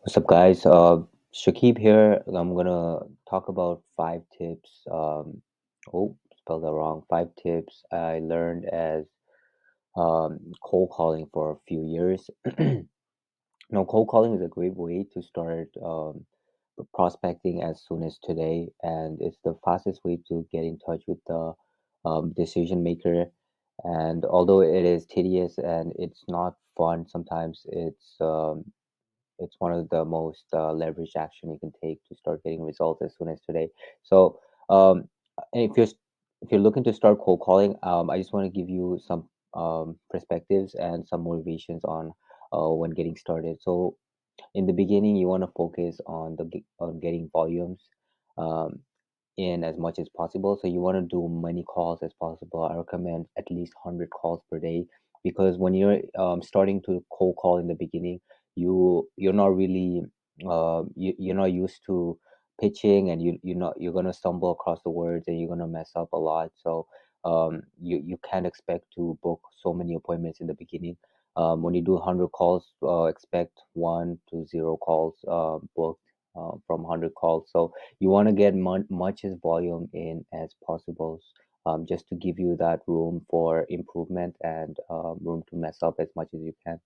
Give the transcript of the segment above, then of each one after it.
What's up, guys? Shakib here. I'm gonna talk about 5 tips. Spelled that wrong. 5 tips I learned as cold calling for a few years. Cold calling is a great way to start prospecting as soon as today, and it's the fastest way to get in touch with the decision maker. And although it is tedious and it's not fun, sometimes it's one of the most leveraged action you can take to start getting results as soon as today. So, and if you're looking to start cold calling, I just want to give you some perspectives and some motivations on when getting started. So, in the beginning, you want to focus on on getting volumes. Um, in as much as possible. So you want to do many calls as possible. I recommend at least 100 calls per day because when you're starting to cold call in the beginning, you're not really you're not used to pitching, and you're gonna stumble across the words and you're gonna mess up a lot. So you can't expect to book so many appointments in the beginning. When you do 100 calls, expect 1 to 0 calls booked from 100 calls. So you want to get much as volume in as possible, just to give you that room for improvement and room to mess up as much as you can.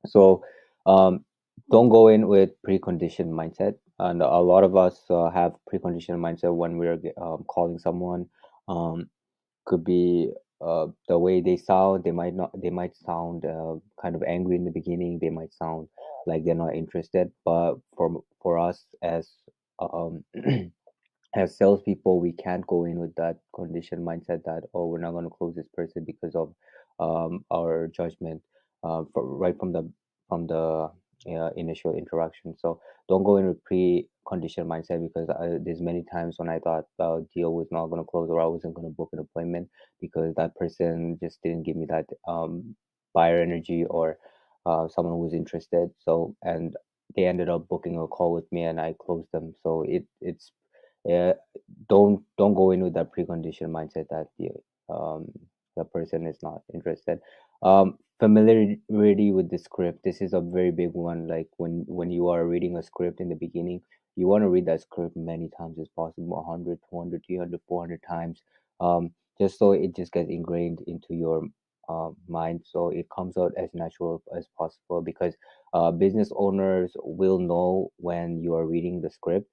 So um, don't go in with preconditioned mindset. And a lot of us have preconditioned mindset when we're calling someone. Um, could be the way they sound. They might sound kind of angry in the beginning. They might sound like they're not interested. But for us um, as salespeople, we can't go in with that conditioned mindset that, oh, we're not going to close this person because of our judgment right from the initial interaction. So don't go in with pre-conditioned mindset, because there's many times when I thought the deal was not going to close, or I wasn't going to book an appointment because that person just didn't give me that buyer energy, or someone who was interested. So, and they ended up booking a call with me and I closed them. So it's uh, don't go in with that preconditioned mindset that um the person is not interested. Familiarity with the script. This is a very big one. Like when you are reading a script in the beginning, you want to read that script many times as possible, 100, 200, 300, 400 times, just so it just gets ingrained into your mind, so it comes out as natural as possible, because business owners will know when you are reading the script.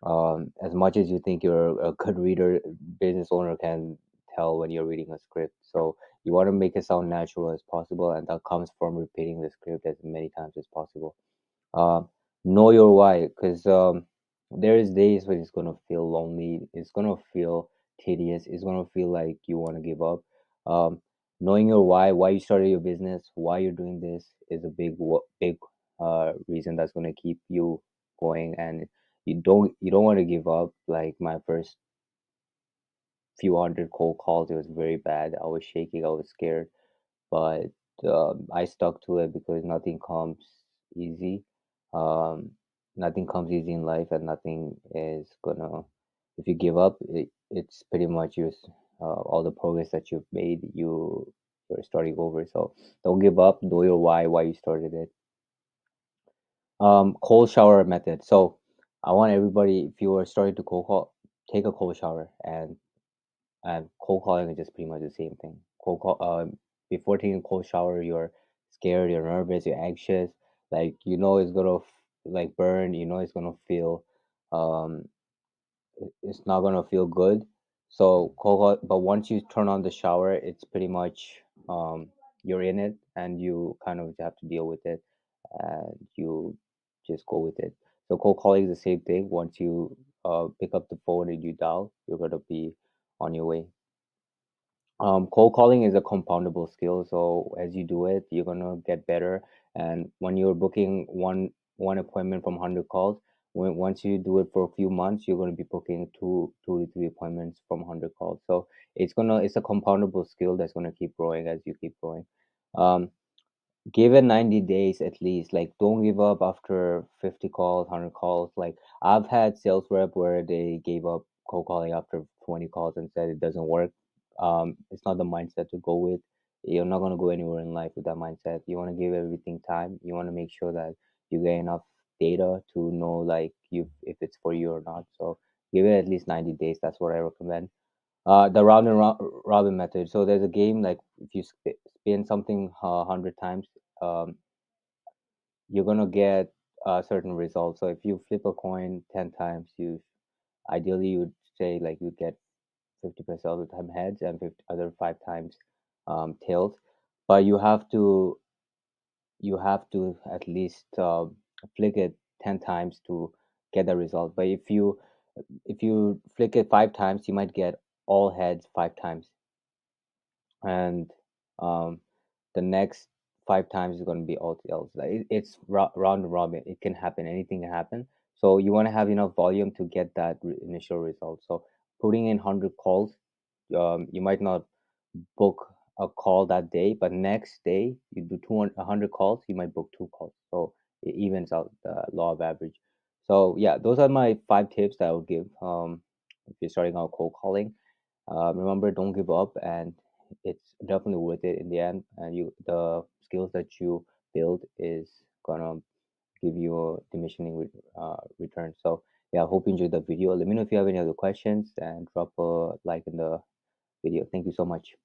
As much as you think you're a good reader, business owner can tell when you're reading a script. So you want to make it sound natural as possible, and that comes from repeating the script as many times as possible. uh, know your why, because there's days when it's gonna feel lonely, it's gonna feel tedious, it's gonna feel like you want to give up. Knowing your why you started your business, why you're doing this, is a big reason that's gonna keep you going, and you don't want to give up. Like my first few hundred cold calls, it was very bad. I was shaking, I was scared, but I stuck to it because nothing comes easy. Um, Nothing comes easy in life, and nothing is gonna. If you give up, it's pretty much all the progress that you've made. You're starting over. So don't give up. Know your why you started it. Cold shower method. So I want everybody, if you are starting to cold call, take a cold shower, and cold calling is just pretty much the same thing. Before taking a cold shower, you're scared, you're nervous, you're anxious. Like it's gonna like burn. It's gonna feel, um, it's not gonna feel good. So but once you turn on the shower, it's pretty much you're in it, and you kind of have to deal with it, and you just go with it. So cold calling is the same thing. Once you pick up the phone and you dial, you're gonna be on your way. Cold calling is a compoundable skill, so as you do it, you're gonna get better. And when you're booking one appointment from 100 calls, once you do it for a few months, you're gonna be booking two to three appointments from 100 calls. So it's a compoundable skill that's gonna keep growing as you keep growing. Um, Give it 90 days at least. Like, don't give up after 50 calls, 100 calls. Like, I've had sales rep where they gave up cold calling after 20 calls and said it doesn't work. It's not the mindset to go with. You're not going to go anywhere in life with that mindset. You want to give everything time. You want to make sure that you get enough data to know like you if it's for you or not. So give it at least 90 days. That's what I recommend. The round and robin method. So there's a game like if you spin something 100 times, you're gonna get a certain result. So if you flip a coin 10 times, you ideally you would say like you get 50% of the time heads and 50, other 5 times tails. But you have to at least flick it 10 times to get the result. But if you flick it 5 times, you might get all heads 5 times, and um, the next 5 times is going to be all tails. Like it's round robin. It can happen. Anything can happen. So you want to have enough volume to get that initial result. So putting in 100 calls, you might not book a call that day, but next day you do 200, 100 calls, you might book 2 calls. So it evens out the law of average. So yeah, those are my 5 tips that I would give if you're starting out cold calling. Remember, don't give up, and it's definitely worth it in the end. And the skills that you build is gonna give you a diminishing return. So yeah, I hope you enjoyed the video. Let me know if you have any other questions and drop a like in the video. Thank you so much.